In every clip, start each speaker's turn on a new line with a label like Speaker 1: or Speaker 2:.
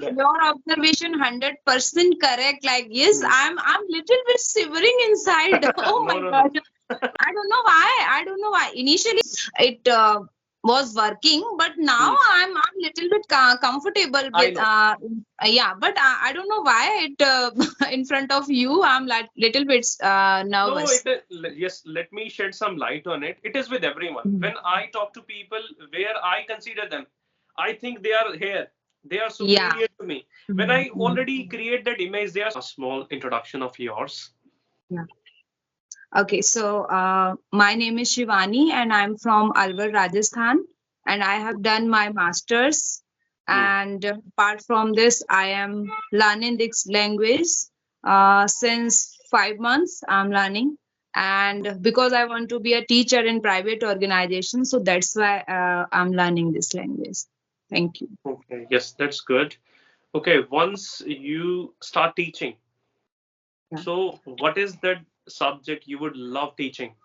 Speaker 1: your observation 100% correct. Like, yes, I'm little bit shivering inside. Oh
Speaker 2: No,
Speaker 1: my
Speaker 2: no, no.
Speaker 1: God. I don't know why. I don't know why. Initially, it was working, but now
Speaker 2: Hmm.
Speaker 1: I'm little bit comfortable
Speaker 2: I
Speaker 1: with
Speaker 2: know.
Speaker 1: yeah. But I don't know why it in front of you I'm like little bit
Speaker 2: No,
Speaker 1: nervous.
Speaker 2: yes, let me shed some light on it. It is with everyone.
Speaker 1: Mm.
Speaker 2: When I talk to people where I consider them, I think they are here. They are
Speaker 1: Yeah.
Speaker 2: superior to me. When
Speaker 1: Mhm.
Speaker 2: I already create that image, they are a small introduction of yours.
Speaker 1: Yeah. Okay, so my name is Shivani and I'm from Alwar, Rajasthan, and I have done my master's.
Speaker 2: Hmm.
Speaker 1: And apart from this, I am learning this language since 5 months. I'm learning, and because I want to be a teacher in private organization, so that's why I'm learning this language. Thank you.
Speaker 2: Okay, yes, that's good. Okay, once you start teaching,
Speaker 1: Yeah.
Speaker 2: so what is that subject you would love teaching?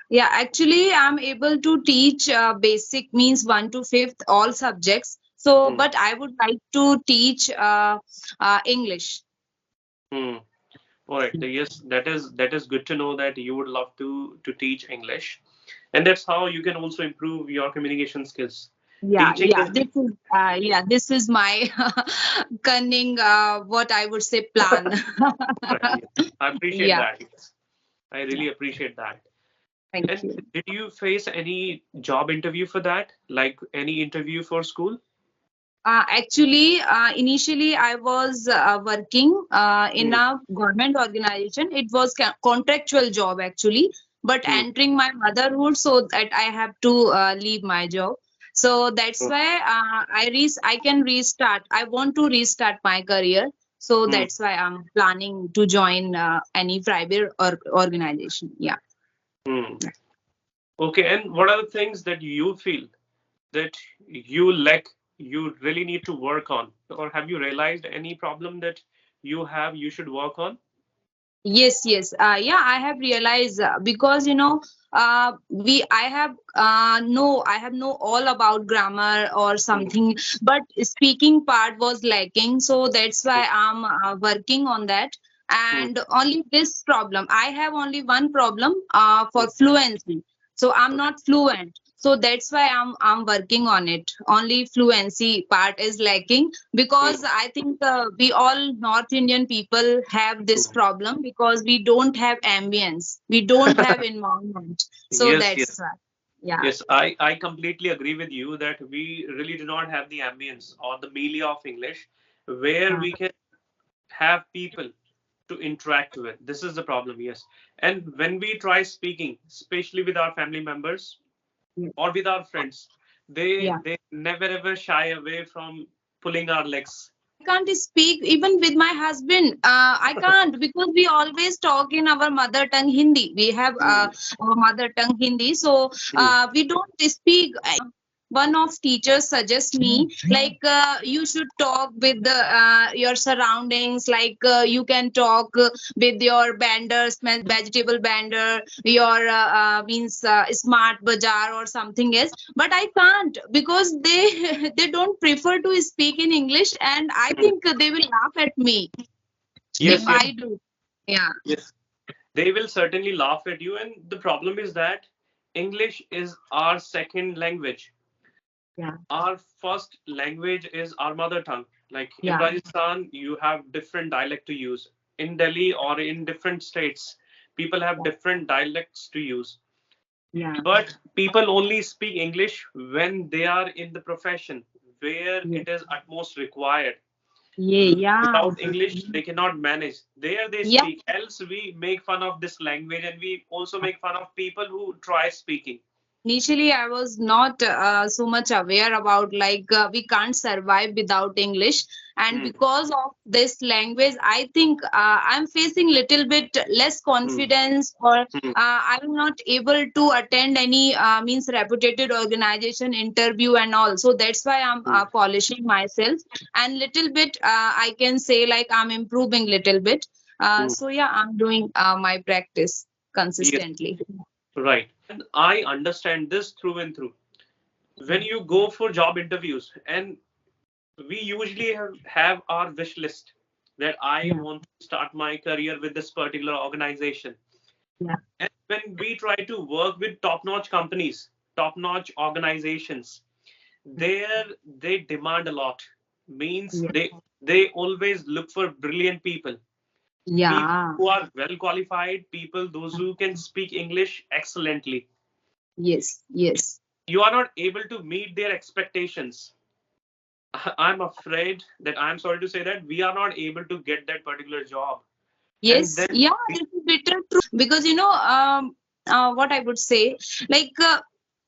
Speaker 1: Yeah, actually, I'm able to teach basic means 1 to 5th all subjects. So,
Speaker 2: Hmm.
Speaker 1: but I would like to teach English.
Speaker 2: Hmm. All right. Yes, that is good to know that you would love to teach English, and that's how you can also improve your communication skills.
Speaker 1: Yeah,
Speaker 2: Teaching
Speaker 1: yeah.
Speaker 2: is
Speaker 1: This is my cunning. What I would say plan.
Speaker 2: right. Yes. I appreciate
Speaker 1: Yeah,
Speaker 2: that. Yes. I
Speaker 1: yeah.
Speaker 2: really appreciate that.
Speaker 1: Thank
Speaker 2: And
Speaker 1: you.
Speaker 2: did you face any job interview for that? Like any interview for school?
Speaker 1: Actually, initially I was working in
Speaker 2: Hmm.
Speaker 1: a government organization. It was contractual job actually, but
Speaker 2: Hmm.
Speaker 1: entering my motherhood, so that I have to leave my job. So that's
Speaker 2: Hmm.
Speaker 1: why I can restart. I want to restart my career. So
Speaker 2: Hmm.
Speaker 1: that's why I'm planning to join any private or organization. Yeah.
Speaker 2: Hmm. Okay. And what are the things that you feel that you lack, you really need to work on? Or have you realized any problem that you should work on?
Speaker 1: Yes, yes. Yeah, I have realized because I have know all about grammar or
Speaker 2: Hmm.
Speaker 1: something, but speaking part was lacking. So that's
Speaker 2: Hmm.
Speaker 1: why I'm working on that.
Speaker 2: Hmm.
Speaker 1: And only this problem, I have only one problem
Speaker 2: Hmm.
Speaker 1: for fluency. So I'm not fluent. So that's why I'm working on it. Only fluency part is lacking
Speaker 2: Hmm.
Speaker 1: because I think we all North Indian people have this
Speaker 2: Hmm.
Speaker 1: problem because we don't have ambience, we don't have environment. So
Speaker 2: Yes,
Speaker 1: that's
Speaker 2: yes,
Speaker 1: why. Yeah.
Speaker 2: yes. I completely agree with you that we really do not have the ambience or the milieu of English where
Speaker 1: Yeah.
Speaker 2: we can have people to interact with. This is the problem, yes. And when we try speaking, especially with our family members or with our friends, they
Speaker 1: Yeah.
Speaker 2: they never ever shy away from pulling our legs.
Speaker 1: I can't speak even with my husband. I can't because we always talk in our mother tongue Hindi. We have
Speaker 2: Hmm.
Speaker 1: our mother tongue Hindi, so
Speaker 2: Hmm.
Speaker 1: we don't speak. One of teachers suggests me like you should talk with your surroundings. Like you can talk with your banders, vegetable bander, your means smart bazaar or something else, but I can't because they they don't prefer to speak in English, and I
Speaker 2: Hmm.
Speaker 1: think they will laugh at me if
Speaker 2: Yes, yes,
Speaker 1: I do. Yeah.
Speaker 2: yes. They will certainly laugh at you, and the problem is that English is our second language.
Speaker 1: Yeah.
Speaker 2: Our first language is our mother tongue. Like in
Speaker 1: Yeah.
Speaker 2: Rajasthan, you have different dialect to use. In Delhi or in different states, people have different dialects to use.
Speaker 1: Yeah.
Speaker 2: But people only speak English when they are in the profession where
Speaker 1: Yeah.
Speaker 2: it is utmost required.
Speaker 1: Yeah. Yeah.
Speaker 2: Without English, they cannot manage. There they
Speaker 1: Yeah.
Speaker 2: speak. Else, we make fun of this language, and we also make fun of people who try speaking.
Speaker 1: Initially I was not so much aware about like we can't survive without English, and
Speaker 2: Hmm.
Speaker 1: because of this language I think I'm facing little bit less
Speaker 2: Hmm.
Speaker 1: confidence, or
Speaker 2: Hmm.
Speaker 1: I'm not able to attend any means reputed organization interview and all. So that's why I'm
Speaker 2: Hmm.
Speaker 1: polishing myself, and little bit I can say like I'm improving little bit.
Speaker 2: Hmm.
Speaker 1: So yeah, I'm doing my practice
Speaker 2: Yes,
Speaker 1: consistently.
Speaker 2: right. And I understand this through and through. When you go for job interviews and we usually have our wish list that I
Speaker 1: Yeah.
Speaker 2: want to start my career with this particular organization.
Speaker 1: Yeah.
Speaker 2: And when we try to work with top-notch companies, top-notch organizations, there they demand a lot. Means
Speaker 1: Yeah.
Speaker 2: they always look for brilliant people
Speaker 1: Yeah.
Speaker 2: who are well qualified, people those who can speak English excellently.
Speaker 1: Yes. Yes.
Speaker 2: You are not able to meet their expectations. I'm afraid that I'm sorry to say that we are not able to get that particular job. And
Speaker 1: Yes,
Speaker 2: then
Speaker 1: yeah, this is better true because what I would say, like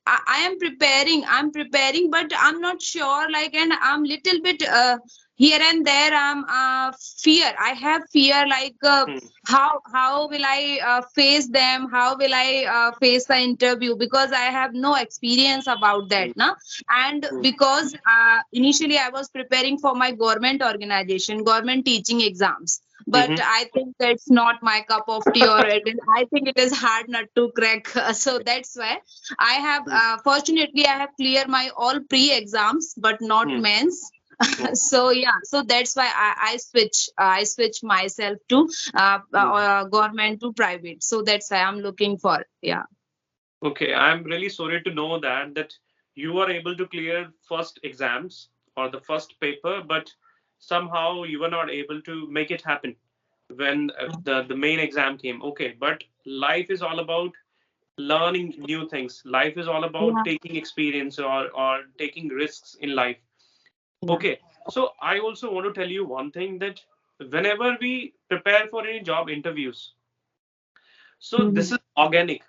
Speaker 1: I am preparing, but I'm not sure, like, and I'm little bit here and there. I'm fear. I have fear, like
Speaker 2: hmm,
Speaker 1: how will I face them? How will I face the interview? Because I have no experience about that,
Speaker 2: hmm,
Speaker 1: na. And
Speaker 2: hmm,
Speaker 1: because initially I was preparing for my government organization, government teaching exams, but
Speaker 2: mhm,
Speaker 1: I think that's not my cup of tea, or I think it is hard nut to crack. So that's why I have,
Speaker 2: hmm,
Speaker 1: fortunately, I have cleared my all pre exams, but not
Speaker 2: hmm,
Speaker 1: mains.
Speaker 2: hmm,
Speaker 1: So yeah, so that's why I switch myself to
Speaker 2: hmm.
Speaker 1: government to private. So that's why I'm looking for, yeah.
Speaker 2: Okay, I'm really sorry to know that you were able to clear first exams or the first paper, but somehow you were not able to make it happen when the main exam came. Okay, but life is all about learning new things. Life is all about
Speaker 1: Yeah,
Speaker 2: taking experience or taking risks in life.
Speaker 1: yeah.
Speaker 2: Okay, so I also want to tell you one thing that whenever we prepare for any job interviews, so this
Speaker 1: Mhm.
Speaker 2: is organic.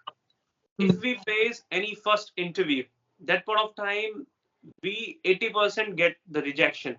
Speaker 2: If
Speaker 1: Mhm.
Speaker 2: we face any first interview, that point of time, we 80% get the rejection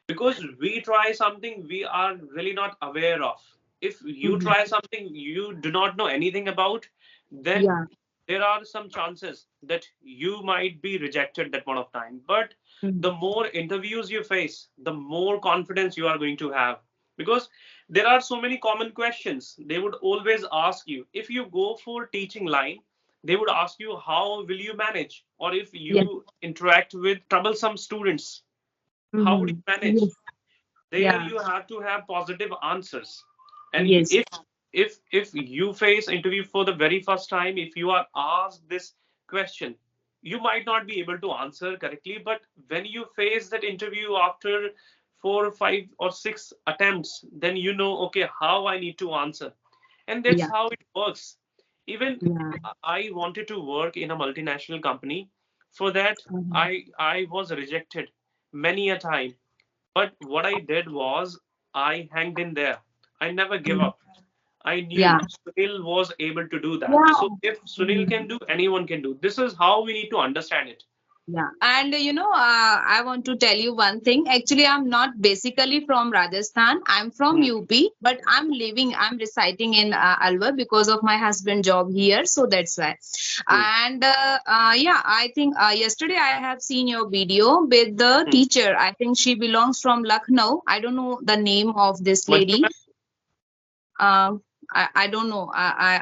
Speaker 2: because we try something we are really not aware of. If you
Speaker 1: Mhm.
Speaker 2: try something you do not know anything about, then
Speaker 1: Yeah.
Speaker 2: there are some chances that you might be rejected that point of time. But
Speaker 1: Mhm.
Speaker 2: the more interviews you face, the more confidence you are going to have because there are so many common questions. They would always ask you if you go for teaching line, they would ask you how will you manage, or if
Speaker 1: Yeah.
Speaker 2: you interact with troublesome students, how would you
Speaker 1: Mhm.
Speaker 2: manage?
Speaker 1: Yes.
Speaker 2: There
Speaker 1: Yeah.
Speaker 2: you have to have positive answers. And
Speaker 1: Yes.
Speaker 2: if you face interview for the very first time, if you are asked this question, you might not be able to answer correctly, but when you face that interview after 4 or 5 or 6 attempts, then you know, okay, how I need to answer. And that's
Speaker 1: Yeah.
Speaker 2: how it works. Even
Speaker 1: Yeah.
Speaker 2: I wanted to work in a multinational company. For that,
Speaker 1: Mhm.
Speaker 2: I was rejected many a time, but what I did was I hanged in there. I never give
Speaker 1: Mhm.
Speaker 2: up. I knew
Speaker 1: Yeah.
Speaker 2: Sunil was able to do that.
Speaker 1: Yeah.
Speaker 2: So if Sunil
Speaker 1: Mhm.
Speaker 2: can do, anyone can do. This is how we need to understand it.
Speaker 1: Yeah. And I want to tell you one thing. Actually, I'm not basically from Rajasthan. I'm from
Speaker 2: Hmm,
Speaker 1: UP, but I'm residing in Alwar because of my husband job here. So that's why.
Speaker 2: hmm,
Speaker 1: And yeah, I think yesterday I have seen your video with the
Speaker 2: hmm.
Speaker 1: teacher. I think she belongs from Lucknow. I don't know the name of this
Speaker 2: Manju
Speaker 1: lady.
Speaker 2: ma'am?
Speaker 1: I don't know.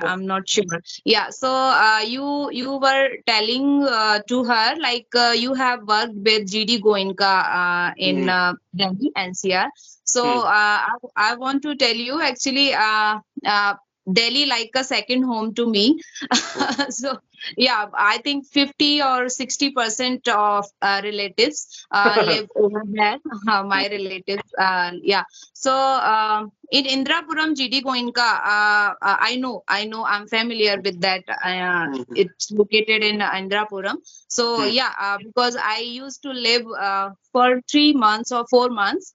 Speaker 2: Oh,
Speaker 1: I'm not sure. Yeah. So you were telling to her, like you have worked with GD Goenka in
Speaker 2: hmm,
Speaker 1: Delhi NCR. So
Speaker 2: hmm.
Speaker 1: I want to tell you, actually, Delhi like a second home to me.
Speaker 2: Oh,
Speaker 1: So yeah, I think 50 or 60% of relatives live over there. My relatives, yeah. So in Indrapuram, GD Goenka, I'm familiar with that.
Speaker 2: hmm, hmm,
Speaker 1: It's located in Indrapuram. So
Speaker 2: hmm.
Speaker 1: yeah, because I used to live for 3 months or 4 months.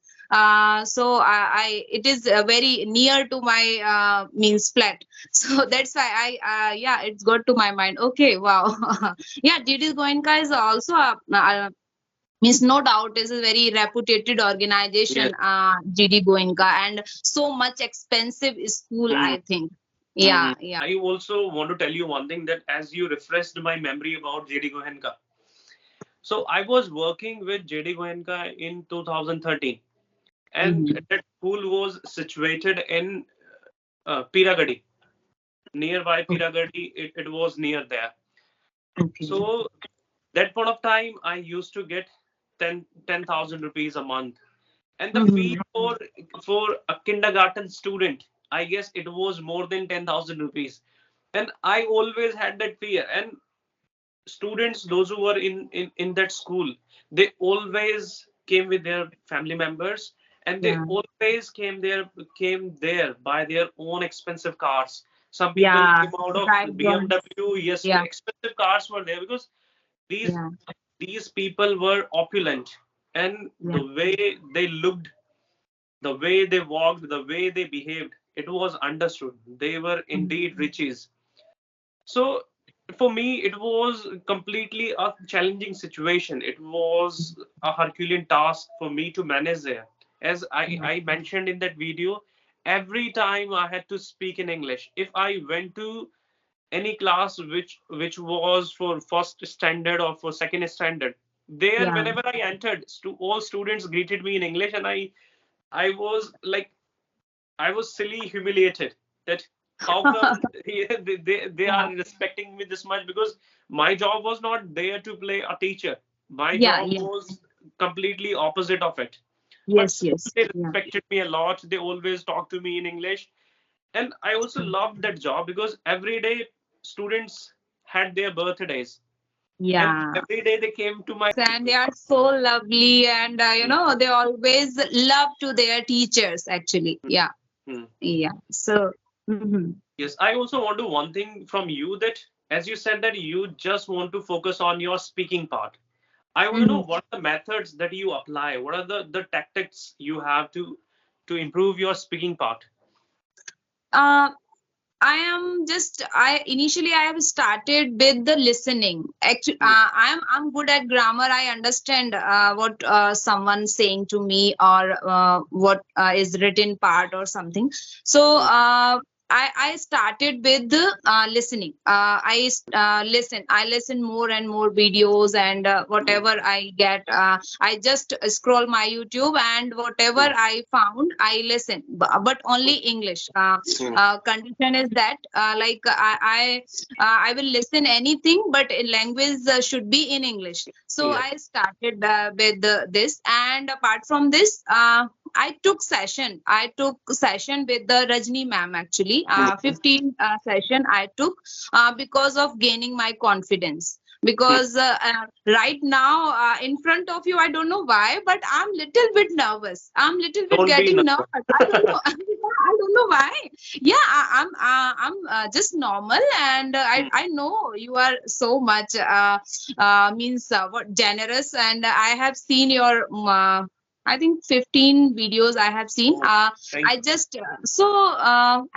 Speaker 1: So it is very near to my means flat. So that's why yeah, it's got to my mind. Okay, wow. Yeah, GD Goenka is also means no doubt is a very reputed
Speaker 2: Yes.
Speaker 1: organization, GD Goenka, and so much expensive school,
Speaker 2: Hmm,
Speaker 1: I think.
Speaker 2: hmm.
Speaker 1: Yeah, yeah.
Speaker 2: I also want to tell you one thing that as you refreshed my memory about JD Goenka. So I was working with JD Goenka in 2013, and
Speaker 1: Hmm.
Speaker 2: that school was situated in Piragadi, nearby Piragadi. It was near there.
Speaker 1: Okay.
Speaker 2: So that point of time, I used to get 10,000 rupees a month, and the fee
Speaker 1: Mhm.
Speaker 2: for a kindergarten student, I guess it was more than 10,000 rupees. And I always had that fear. And students, those who were in that school, they always came with their family members, and they
Speaker 1: Yeah.
Speaker 2: always came there by their own expensive cars. Some people
Speaker 1: Yeah.
Speaker 2: came out of
Speaker 1: Right.
Speaker 2: BMW. Yes,
Speaker 1: Yeah.
Speaker 2: expensive cars were there because these
Speaker 1: Yeah.
Speaker 2: these people were opulent, and
Speaker 1: Yeah.
Speaker 2: the way they looked, the way they walked, the way they behaved, it was understood. They were
Speaker 1: Mhm.
Speaker 2: indeed riches. So for me, it was completely a challenging situation. It was a Herculean task for me to manage there. As
Speaker 1: Yeah.
Speaker 2: I mentioned in that video, every time I had to speak in English. If I went to any class which was for first standard or for second standard, there
Speaker 1: Yeah.
Speaker 2: whenever I entered, all students greeted me in English, and I was like, I was silly humiliated that how come they are
Speaker 1: Yeah.
Speaker 2: respecting me this much, because my job was not there to play a teacher. My
Speaker 1: Yeah.
Speaker 2: job
Speaker 1: Yeah.
Speaker 2: was completely opposite of it. But
Speaker 1: Yes.
Speaker 2: still
Speaker 1: Yes.
Speaker 2: they
Speaker 1: Yeah.
Speaker 2: respected me a lot. They always talked to me in English. And I also loved that job because every day students had their birthdays. And
Speaker 1: Yeah.
Speaker 2: every day they came to my
Speaker 1: And they are so lovely, and they always love to their teachers. Actually, yeah.
Speaker 2: Hmm.
Speaker 1: Yeah. So. Mhm.
Speaker 2: Yes, I also want to one thing from you, that as you said that you just want to focus on your speaking part. I want to know
Speaker 1: Mhm.
Speaker 2: what are the methods that you apply. What are the tactics you have to improve your speaking part?
Speaker 1: Uh, I initially I have started with the listening. Actually,
Speaker 2: Hmm.
Speaker 1: I'm good at grammar. I understand what someone saying to me, or what is written part or something. So
Speaker 2: Hmm.
Speaker 1: I started with listening. Listen. I listen more and more videos, and
Speaker 2: Hmm.
Speaker 1: whatever I get, I just scroll my YouTube, and whatever
Speaker 2: Hmm.
Speaker 1: I found, I listen. But only English.
Speaker 2: Hmm.
Speaker 1: Condition is that like I will listen anything, but in language should be in English. So
Speaker 2: Yes.
Speaker 1: I started with this, and apart from this, I took session with the Rajni ma'am. Actually,
Speaker 2: Hmm.
Speaker 1: 15 session I took because of gaining my confidence.
Speaker 2: Hmm.
Speaker 1: Because right now, in front of you, I don't know why, but I'm little bit nervous. I'm little bit
Speaker 2: Don't be
Speaker 1: getting nervous. I don't
Speaker 2: nervous.
Speaker 1: know. I don't know why. Yeah, I'm just normal, and I know you are so much means what generous, and I have seen your I think 15 videos I have seen.
Speaker 2: Oh, thank
Speaker 1: I
Speaker 2: you.
Speaker 1: just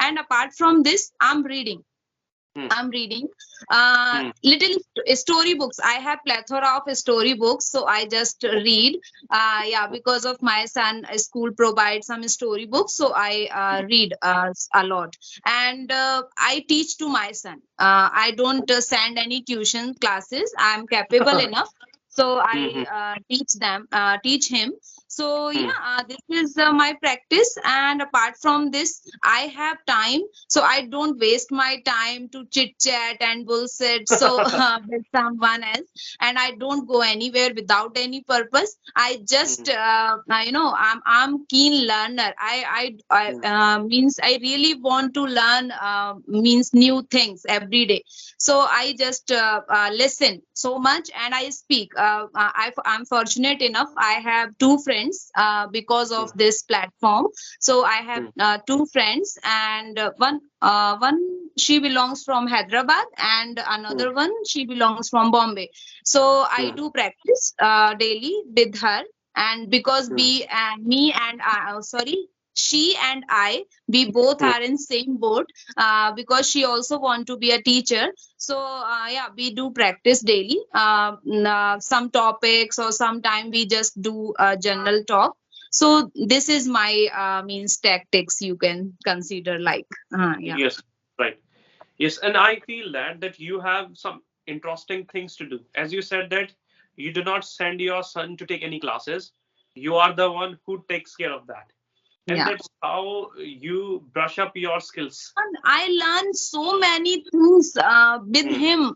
Speaker 1: and apart from this,
Speaker 2: Hmm.
Speaker 1: I'm reading
Speaker 2: Hmm.
Speaker 1: little storybooks. I have plethora of storybooks, so I just read. Yeah, because of my son, school provides some storybooks, so I read a lot. And I teach to my son. I don't send any tuition classes. I'm capable enough. So
Speaker 2: Hmm.
Speaker 1: I
Speaker 2: Hmm.
Speaker 1: teach him. So
Speaker 2: Hmm.
Speaker 1: yeah, this is my practice. And apart from this, I have time, so I don't waste my time to chit chat and bullshit so with someone else, and I don't go anywhere without any purpose. I
Speaker 2: Hmm.
Speaker 1: just I'm keen learner.
Speaker 2: Hmm.
Speaker 1: Means I really want to learn means new things every day. So I just listen so much, and I speak. I'm fortunate enough, I have two friends because of
Speaker 2: Hmm.
Speaker 1: this platform. So I have
Speaker 2: Hmm.
Speaker 1: two friends, and one she belongs from Hyderabad, and
Speaker 2: Hmm.
Speaker 1: another one she belongs from Bombay. So I
Speaker 2: Hmm.
Speaker 1: do practice daily with her, and because
Speaker 2: Hmm.
Speaker 1: me and sorry, she and I, we both
Speaker 2: Hmm.
Speaker 1: are in same boat, because she also want to be a teacher. So yeah, we do practice daily. Some topics, or sometime we just do general talk. So this is my means tactics, you can consider, like yeah.
Speaker 2: Yes. Right. Yes, and I feel that you have some interesting things to do. As you said that you do not send your son to take any classes. You are the one who takes care of that. And
Speaker 1: Yeah.
Speaker 2: that's how you brush up your skills.
Speaker 1: And I learned so many things with
Speaker 2: Hmm.
Speaker 1: him.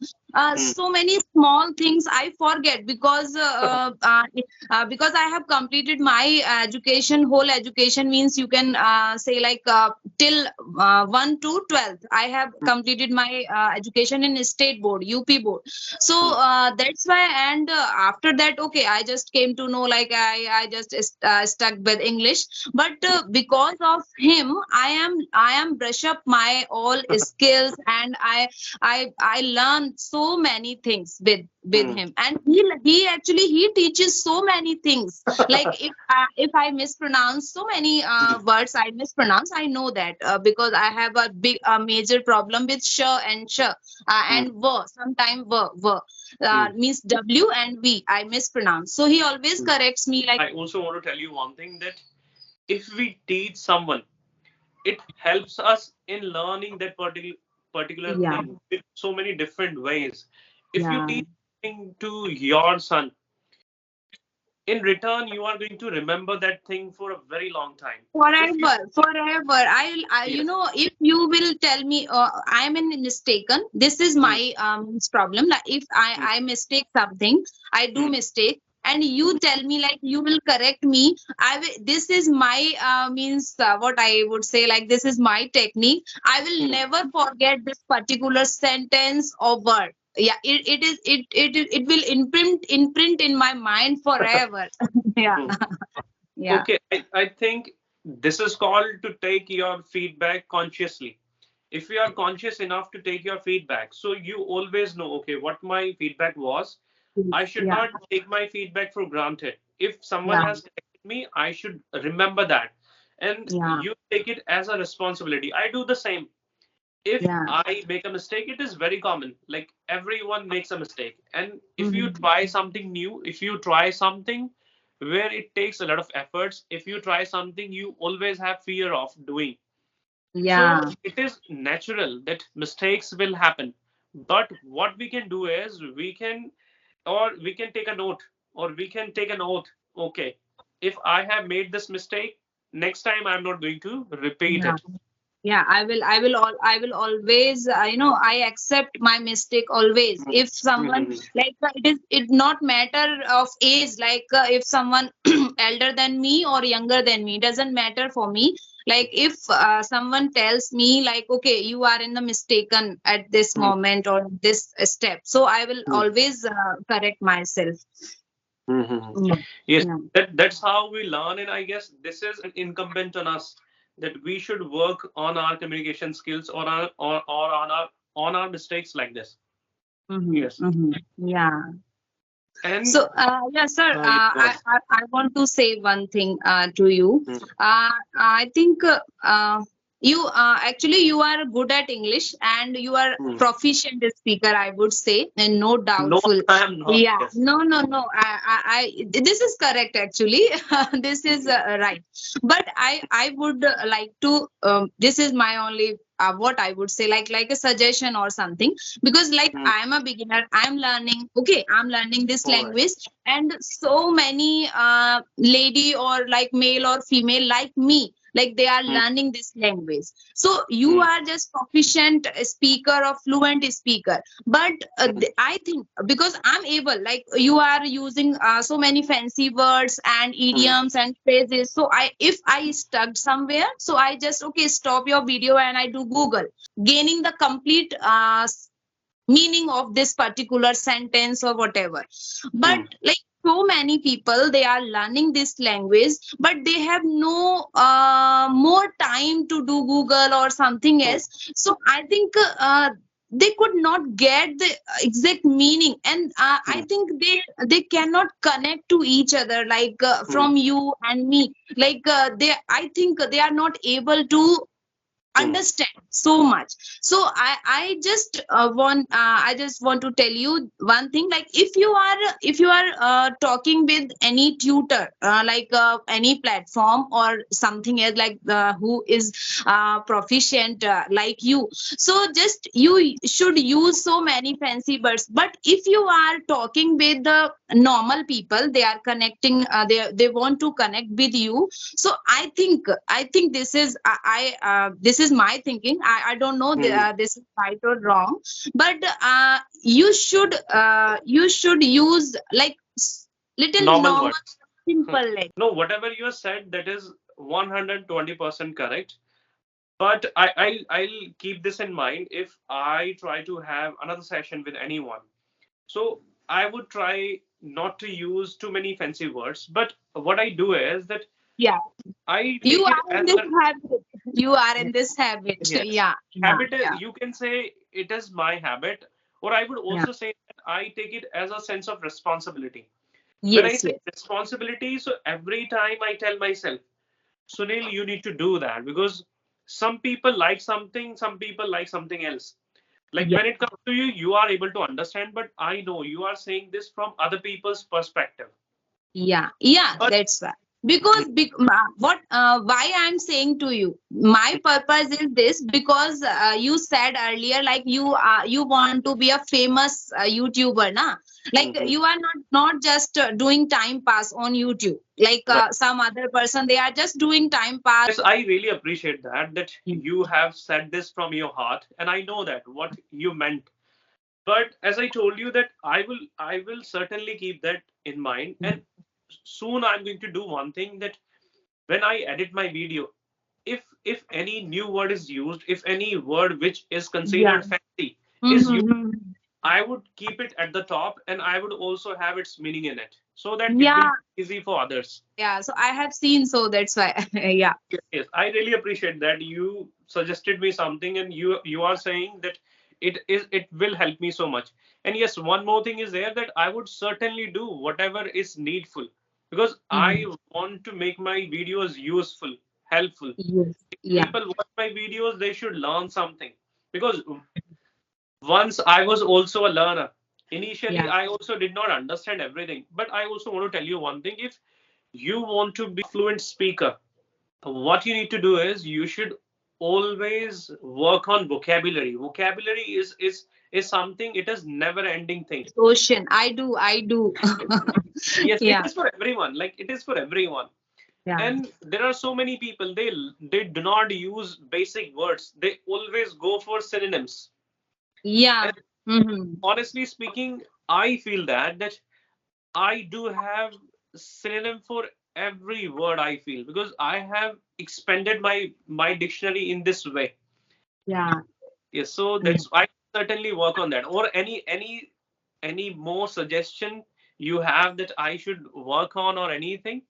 Speaker 2: Hmm.
Speaker 1: so many small things I forget because I have completed my education. Whole education means you can say like till 1 to 12th. I have completed my education in state board, UP board. So
Speaker 2: Hmm.
Speaker 1: that's why. And after that, okay, I just came to know like I just stuck with English. But because of him, I am brush up my all skills, and I learned so many things with
Speaker 2: Hmm.
Speaker 1: him. And he actually he teaches so many things. Like if I mispronounce so many
Speaker 2: Hmm.
Speaker 1: words, I mispronounce, I know that because I have a big major problem with sh and sh
Speaker 2: Hmm.
Speaker 1: and v. Sometimes v
Speaker 2: Hmm.
Speaker 1: means w and v I mispronounce, so he always
Speaker 2: Hmm.
Speaker 1: corrects me like.
Speaker 2: I also want to tell you one thing, that if we teach someone, it helps us in learning that particular
Speaker 1: Yeah,
Speaker 2: thing with so many different ways. If you
Speaker 1: yeah.
Speaker 2: teach something to your son, in return you are going to remember that thing for a very long time. If you
Speaker 1: Forever. I you
Speaker 2: Yes.
Speaker 1: know, if you will tell me, I am mistaken. This is
Speaker 2: Hmm.
Speaker 1: my problem. Like if I
Speaker 2: Hmm.
Speaker 1: I mistake something, I do
Speaker 2: Hmm.
Speaker 1: mistake, and you tell me like you will correct me. I will. This is my means what I would say like this is my technique. I will
Speaker 2: Hmm.
Speaker 1: never forget this particular sentence or word. Yeah, it will imprint in my mind forever. Yeah,
Speaker 2: Hmm.
Speaker 1: yeah,
Speaker 2: Okay, I think this is called to take your feedback consciously. If you are conscious enough to take your feedback, so you always know, okay, what my feedback was. I should
Speaker 1: yeah.
Speaker 2: not take my feedback for granted. If someone
Speaker 1: Yeah,
Speaker 2: has corrected me, I should remember that. And
Speaker 1: yeah,
Speaker 2: you take it as a responsibility. I do the same. If
Speaker 1: yeah.
Speaker 2: I make a mistake, it is very common. Like everyone makes a mistake. And if you
Speaker 1: Mhm.
Speaker 2: try something new, if you try something where it takes a lot of efforts, if you try something you always have fear of doing, so
Speaker 1: Yeah,
Speaker 2: it is natural that mistakes will happen. But what we can do is we can take a note, or we can take an oath. Okay, if I have made this mistake, next time I'm not going to repeat
Speaker 1: yeah.
Speaker 2: it.
Speaker 1: Yeah, I will always, I accept my mistake always. If someone
Speaker 2: Mhm.
Speaker 1: like it not matter of age, like if someone elder than me or younger than me, doesn't matter for me. Like if someone tells me like, okay, you are in the mistaken at this
Speaker 2: Mhm.
Speaker 1: moment or this step, so I will
Speaker 2: Mhm.
Speaker 1: always correct myself.
Speaker 2: Mhm.
Speaker 1: Yeah,
Speaker 2: Yes,
Speaker 1: yeah.
Speaker 2: that's how we learn, and I guess this is incumbent on us, that we should work on our communication skills, or on our mistakes like this. Yes,
Speaker 1: Yeah.
Speaker 2: and
Speaker 1: So, yes, sir.
Speaker 2: yes, go on.
Speaker 1: I want to say one thing to you.
Speaker 2: Mhm.
Speaker 1: I think you actually you are good at English and you are
Speaker 2: Mhm.
Speaker 1: proficient speaker, I would say, and no
Speaker 2: No,
Speaker 1: doubtful.
Speaker 2: I am not.
Speaker 1: Yeah,
Speaker 2: Yes.
Speaker 1: no, no, no. This is correct actually. This is
Speaker 2: Mhm.
Speaker 1: right. But I would like to. This is my only what I would say, like a suggestion or something, because like
Speaker 2: Mhm.
Speaker 1: I'm a beginner, I'm learning, okay, I'm learning this
Speaker 2: All right.
Speaker 1: language, and so many lady or like male or female like me, like they are
Speaker 2: Mhm.
Speaker 1: learning this language. So you
Speaker 2: Mhm.
Speaker 1: are just proficient speaker or fluent speaker, but
Speaker 2: Mhm.
Speaker 1: I think because I'm able, like you are using so many fancy words and
Speaker 2: Mhm.
Speaker 1: idioms and phrases, so I if I stuck somewhere, so I just okay stop your video and I do Google, gaining the complete meaning of this particular sentence or whatever. But
Speaker 2: Mhm.
Speaker 1: like so many people they are learning this language, but they have no more time to do Google or something
Speaker 2: Mhm.
Speaker 1: else. So I think they could not get the exact meaning, and I
Speaker 2: Mhm.
Speaker 1: think they cannot connect to each other, like
Speaker 2: Mhm.
Speaker 1: from you and me, like they I think they are not able to
Speaker 2: Mhm.
Speaker 1: understand so much. So I just want to tell you one thing, like if you are talking with any tutor, like any platform or something else, like who is proficient like you, so just you should use so many fancy words. But if you are talking with the normal people, they are connecting, they want to connect with you. So I think this is is my thinking. I don't know
Speaker 2: Hmm.
Speaker 1: this is right or wrong, but you should use like little
Speaker 2: Normal
Speaker 1: normal,
Speaker 2: words.
Speaker 1: simple like.
Speaker 2: No, whatever you have said, that is 120% correct. But I'll keep this in mind if I try to have another session with anyone. So I would try not to use too many fancy words. But what I do is that
Speaker 1: Yeah,
Speaker 2: I
Speaker 1: you
Speaker 2: take it
Speaker 1: are in
Speaker 2: as
Speaker 1: this
Speaker 2: a
Speaker 1: habit. You are in this habit.
Speaker 2: yes,
Speaker 1: Yeah, yeah,
Speaker 2: habit.
Speaker 1: yeah,
Speaker 2: You can say it is my habit, or I would
Speaker 1: yeah.
Speaker 2: also say that I take it as a sense of responsibility. When I
Speaker 1: Yes,
Speaker 2: say
Speaker 1: yes.
Speaker 2: responsibility, so every time I tell myself, Sunil, you need to do that because some people like something, some people like something else. Like
Speaker 1: Yeah.
Speaker 2: when it comes to you, you are able to understand, but I know you are saying this from other people's perspective.
Speaker 1: Yeah, yeah,
Speaker 2: But
Speaker 1: that's right. Because what why I'm saying to you, my purpose is this because you said earlier like you want to be a famous YouTuber, na? Like
Speaker 2: Mhm.
Speaker 1: you are not just doing time pass on YouTube. Like
Speaker 2: Right.
Speaker 1: some other person, they are just doing time pass.
Speaker 2: Yes, I really appreciate that you have said this from your heart, and I know that what you meant. But as I told you that I will certainly keep that in mind, and soon I'm going to do one thing that when I edit my video, if any new word is used, if any word which is
Speaker 1: Yeah.
Speaker 2: considered fancy is used,
Speaker 1: Mm-hmm.
Speaker 2: I would keep it at the top, and I would also have its meaning in it so that it will
Speaker 1: Yeah,
Speaker 2: be easy for others.
Speaker 1: yeah. So I have seen, so that's why. Yeah.
Speaker 2: Yes, yes, I really appreciate that you suggested me something, and you are saying that it will help me so much. And yes, one more thing is there that I would certainly do whatever is needful because I
Speaker 1: Mhm.
Speaker 2: want to make my videos useful, helpful.
Speaker 1: Yes.
Speaker 2: If
Speaker 1: Yeah.
Speaker 2: people watch my videos, they should learn something because once I was also a learner. Initially,
Speaker 1: Yeah.
Speaker 2: I also did not understand everything, but I also want to tell you one thing. If you want to be a fluent speaker, what you need to do is you should always work on vocabulary. Vocabulary is something, it is never ending thing.
Speaker 1: Ocean. I do. I do.
Speaker 2: Yes, it
Speaker 1: Yeah.
Speaker 2: is for everyone. Like it is for everyone.
Speaker 1: Yeah.
Speaker 2: And there are so many people, they do not use basic words. They always go for synonyms.
Speaker 1: Yeah.
Speaker 2: And
Speaker 1: Hmm.
Speaker 2: honestly speaking, I feel that I do have synonym for every word I feel because I have expanded my dictionary in this way.
Speaker 1: Yeah.
Speaker 2: Yes, so
Speaker 1: Yeah.
Speaker 2: that's I certainly work on that. Or any more suggestion you have that I should work on or anything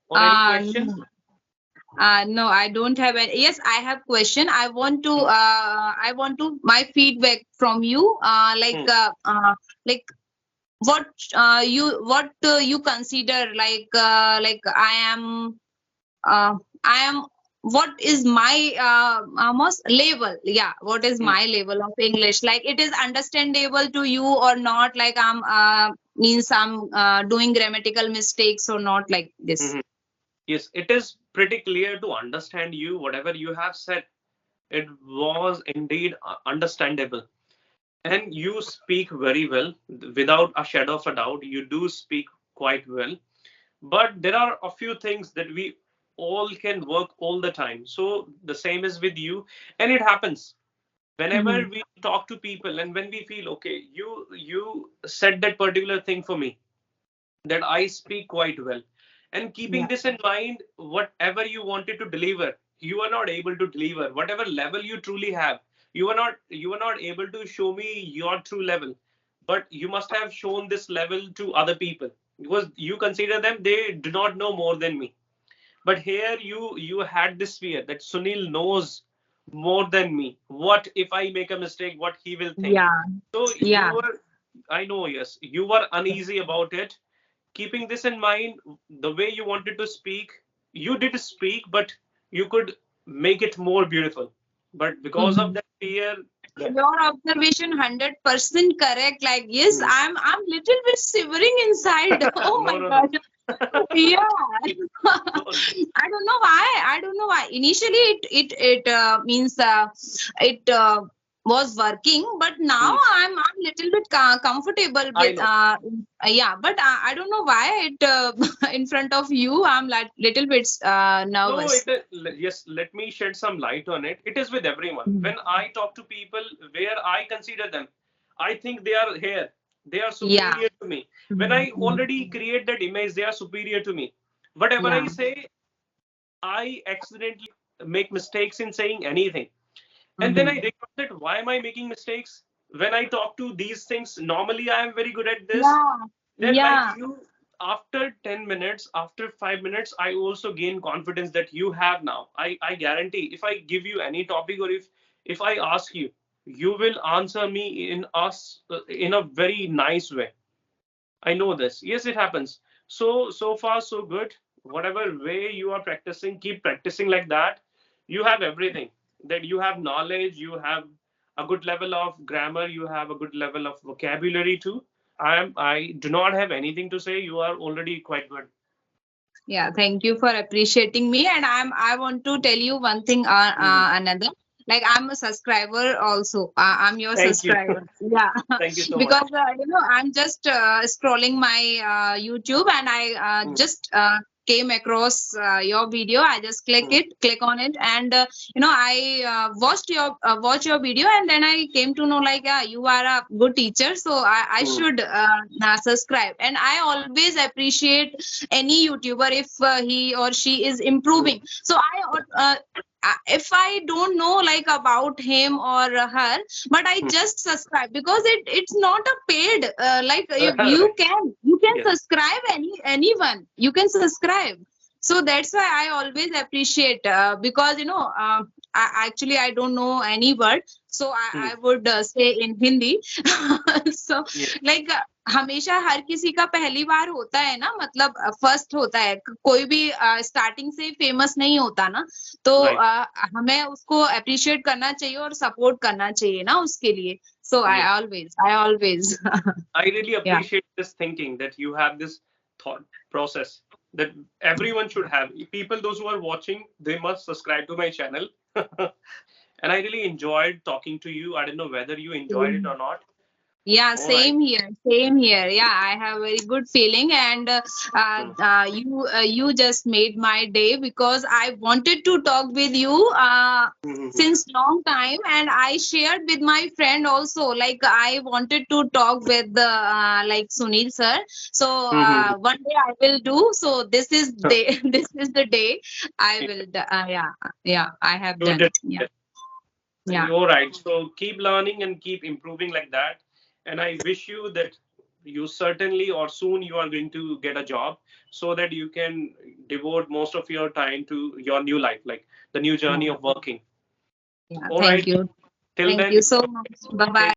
Speaker 2: or any question?
Speaker 1: No. No, I don't have any. Yes, I have question. I want to my feedback from you.
Speaker 2: Hmm.
Speaker 1: Like what you consider like I am what is my almost level, yeah, what is
Speaker 2: Hmm.
Speaker 1: my level of English, like it is understandable to you or not, like I'm means I'm doing grammatical mistakes or not, like this.
Speaker 2: Hmm. Yes, it is pretty clear to understand you. Whatever you have said, it was indeed understandable. And you speak very well, without a shadow of a doubt. You do speak quite well. But there are a few things that we all can work all the time. So the same is with you. And it happens whenever
Speaker 1: Mhm.
Speaker 2: we talk to people and when we feel, okay, you said that particular thing for me, that I speak quite well. And keeping
Speaker 1: Yeah.
Speaker 2: this in mind, whatever you wanted to deliver, you are not able to deliver. Whatever level you truly have, you are not able to show me your true level. But you must have shown this level to other people because you consider them they do not know more than me. But here you had this fear that Sunil knows more than me. What if I make a mistake? What he will think?
Speaker 1: Yeah.
Speaker 2: So you
Speaker 1: Yeah.
Speaker 2: were, I know, yes, you were uneasy about it. Keeping this in mind, the way you wanted to speak, you did speak, but you could make it more beautiful. But because of
Speaker 1: Mhm.
Speaker 2: that fear, that
Speaker 1: Your observation 100% correct. Like, yes,
Speaker 2: hmm.
Speaker 1: I'm little bit shivering inside. Oh
Speaker 2: No,
Speaker 1: my
Speaker 2: no, no.
Speaker 1: god. Yeah.
Speaker 2: No,
Speaker 1: I don't know why. I don't know why. Initially, it means it was working, but now
Speaker 2: Hmm.
Speaker 1: I'm little bit comfortable
Speaker 2: I
Speaker 1: with
Speaker 2: know.
Speaker 1: yeah, but I don't know why it in front of you I'm like little bit
Speaker 2: No,
Speaker 1: nervous.
Speaker 2: yes, let me shed some light on it. It is with everyone.
Speaker 1: Mm.
Speaker 2: When I talk to people where I consider them, I think they are here. They are
Speaker 1: Yeah.
Speaker 2: superior to me. When
Speaker 1: Mm,
Speaker 2: I
Speaker 1: mm.
Speaker 2: already create that image, they are superior to me. Whatever
Speaker 1: Yeah.
Speaker 2: I say, I accidentally make mistakes in saying anything. And then I
Speaker 1: Mhm.
Speaker 2: realize that why am I making mistakes? When I talk to these things, normally I am very good at this.
Speaker 1: Yeah.
Speaker 2: Then, like
Speaker 1: Yeah.
Speaker 2: you, after 10 minutes, after 5 minutes, I also gain confidence that you have now. I guarantee if I give you any topic, or if I ask you, you will answer me in a very nice way. I know this. Yes, it happens. So far so good. Whatever way you are practicing, keep practicing like that. You have everything. That you have knowledge, you have a good level of grammar, you have a good level of vocabulary too. I do not have anything to say. You are already quite good.
Speaker 1: Yeah, thank you for appreciating me. And I want to tell you one thing,
Speaker 2: Mhm.
Speaker 1: another. Like I'm a subscriber also. I'm your
Speaker 2: Thank you.
Speaker 1: subscriber. Yeah,
Speaker 2: Thank you so much.
Speaker 1: because I'm just scrolling my YouTube, and I
Speaker 2: Mhm.
Speaker 1: just came across your video. I just
Speaker 2: Mhm.
Speaker 1: click on it, and I watch your video, and then I came to know like you are a good teacher, so I
Speaker 2: Mhm.
Speaker 1: should subscribe. And I always appreciate any YouTuber if he or she is
Speaker 2: Mhm.
Speaker 1: improving. So if I don't know like about him or her, but I
Speaker 2: Mhm.
Speaker 1: just subscribe because it's not a paid like
Speaker 2: Right.
Speaker 1: you can
Speaker 2: Yes.
Speaker 1: subscribe anyone you can subscribe. So that's why I always appreciate because actually I don't know any word, so
Speaker 2: Mhm.
Speaker 1: I would say in Hindi. So
Speaker 2: Yes.
Speaker 1: like हमेशा हर किसी का पहली बार होता है ना, मतलब first होता है, कोई भी स्टार्टिंग से फेमस नहीं होता ना, तो
Speaker 2: Right.
Speaker 1: हमें उसको अप्रिशिएट करना चाहिए और सपोर्ट करना चाहिए ना उसके लिए. So
Speaker 2: Yes.
Speaker 1: I always
Speaker 2: I really
Speaker 1: yeah.
Speaker 2: appreciate this thinking that you have this thought process that everyone should have. People, those who are watching, they must subscribe to my channel. And I really enjoyed talking to you. I don't know whether you enjoyed it or not.
Speaker 1: Yeah,
Speaker 2: All right.
Speaker 1: same here. Same here. Yeah, I have very good feeling, and
Speaker 2: Hmm.
Speaker 1: you just made my day because I wanted to talk with you
Speaker 2: Hmm.
Speaker 1: since long time, and I shared with my friend also. Like I wanted to talk with the like Sunil sir. So
Speaker 2: Hmm.
Speaker 1: one day I will do. So this is
Speaker 2: So,
Speaker 1: day. This is the day I
Speaker 2: yeah,
Speaker 1: will. Yeah, yeah. I have
Speaker 2: you
Speaker 1: done.
Speaker 2: did
Speaker 1: Yeah,
Speaker 2: it.
Speaker 1: yeah.
Speaker 2: All right. So keep learning and keep improving like that. And I wish you that you certainly or soon you are going to get a job so that you can devote most of your time to your new life, like the new journey
Speaker 1: Yeah.
Speaker 2: of working.
Speaker 1: Yeah.
Speaker 2: All
Speaker 1: Thank
Speaker 2: right.
Speaker 1: you.
Speaker 2: Till
Speaker 1: Thank
Speaker 2: then,
Speaker 1: you so much. Bye
Speaker 2: take
Speaker 1: bye.